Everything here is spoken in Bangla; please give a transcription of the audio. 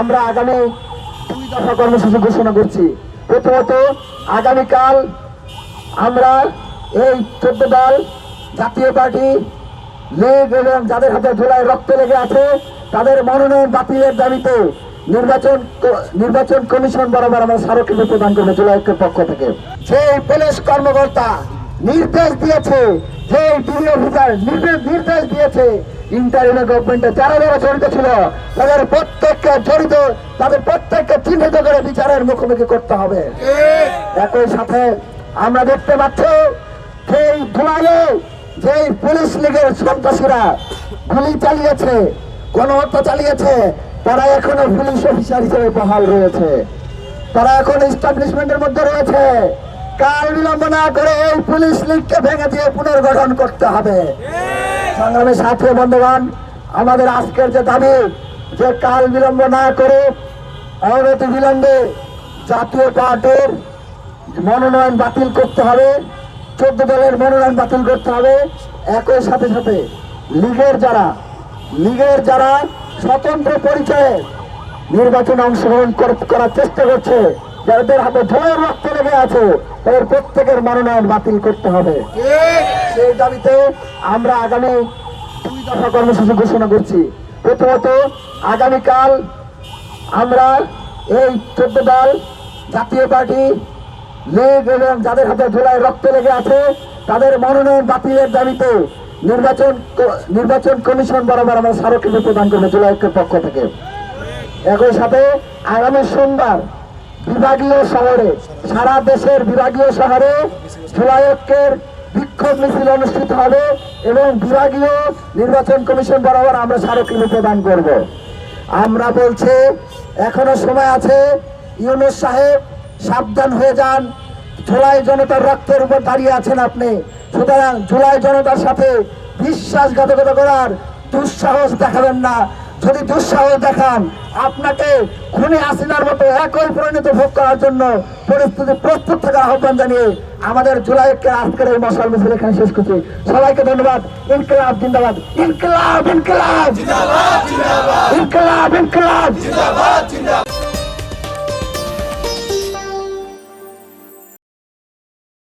আমরা আগামী 2 দফা কর্মসূচি ঘোষণা করছি। প্রথমত, আগামীকাল আমরা এই 14 দল জাতীয় পার্টি, লীগ এবং যাদের হাতে জুলাই রক্ত লেগে আছে তাদের মনোনয়ন বাতিলের দাবিতে নির্বাচন কমিশন বরাবর আমরা স্মারকলিপি প্রদান করবো জুলাই ঐক্যের পক্ষ থেকে। যে পুলিশ কর্মকর্তা নির্দেশ দিয়েছে, যে ডিবি অফিসার নির্দেশ দিয়েছে, ইন্টারিম গভর্নমেন্টে যারা যারা জড়িত ছিল তাদের প্রত্যেককে চিহ্নিত করে বিচারের মুখোমুখি করতে হবে। একই সাথে আমরা দেখতে পাচ্ছি সেই ধুলাইয়ে যে পুলিশ লীগের সন্ত্রাসীরা গুলি চালিয়েছে, গণহত্যা চালিয়েছে, তারা এখনো পুলিশ অফিসার হিসেবে বহাল রয়েছে, তারা এখন এস্টাবলিশমেন্টের মধ্যে রয়েছে। কাল বিলম্ব না করে এই পুলিশ লীগকে ভেঙে দিয়ে পুনর্গঠন করতে হবে। সংগ্রামী সাথী বন্ধুগণ, আমাদের আজকের যে দাবি, যে কাল বিলম্ব না করে অনতি বিলম্বে জাতীয় পার্টির মনোনয়ন বাতিল করতে হবে, 14 দলের মনোনয়ন বাতিল করতে হবে। একই সাথে সাথে লীগের যারা স্বতন্ত্র পরিচয়ে নির্বাচনে অংশগ্রহণ করার চেষ্টা করছে, যাদের হাতে জয়ের রক্ত লেগে আছে, তাদের প্রত্যেকের মনোনয়ন বাতিল করতে হবে। সেই দাবিতে আমরা আগামী 2 দফা কর্মসূচি ঘোষণা করছি। প্রথমত, আগামীকাল আমরা এই 14 দল জাতীয় পার্টি, লীগ এবং যাদের হাতে জুলাই রক্ত লেগে আছে তাদের মনোনয়ন বাতিলের দাবিতে নির্বাচন কমিশন বরাবর আমরা স্মারকলিপি প্রদান করবো জুলাই ঐক্যের পক্ষ থেকে। একই সাথে আগামী সোমবার বিভাগীয় শহরে, সারা দেশের বিভাগীয় শহরে জুলাই ঐক্যের বিক্ষোভ মিছিল অনুষ্ঠিত হবে এবং বিভাগীয় নির্বাচন কমিশন বরাবর আমরা স্মারকলিপি প্রদান করব। আমরা বলছি এখনো সময় আছে, ইউনূস সাহেব সাবধান হয়ে যান। জুলাই জনতার রক্তের উপর দাঁড়িয়ে আছেন আপনি, সুতরাং জুলাই জনতার সাথে বিশ্বাসঘাতকতা করার দুঃসাহস দেখাবেন না। যদি দুঃসাহস দেখান, আপনাকে খুনি হাসিনার মতো একই পরিণত ভোগ করার জন্য পরিস্থিতি প্রস্তুত থাকার আহ্বান জানিয়ে আমাদের জুলাই ঐক্যের আজকের এই মশাল মিছিল এখানে শেষ করছি। সবাইকে ধন্যবাদ। ইনকিলাব জিন্দাবাদ, ইনকিলাব ইনকিলাব জিন্দাবাদ, ইনকিলাব ইনকিলাব জিন্দাবাদ।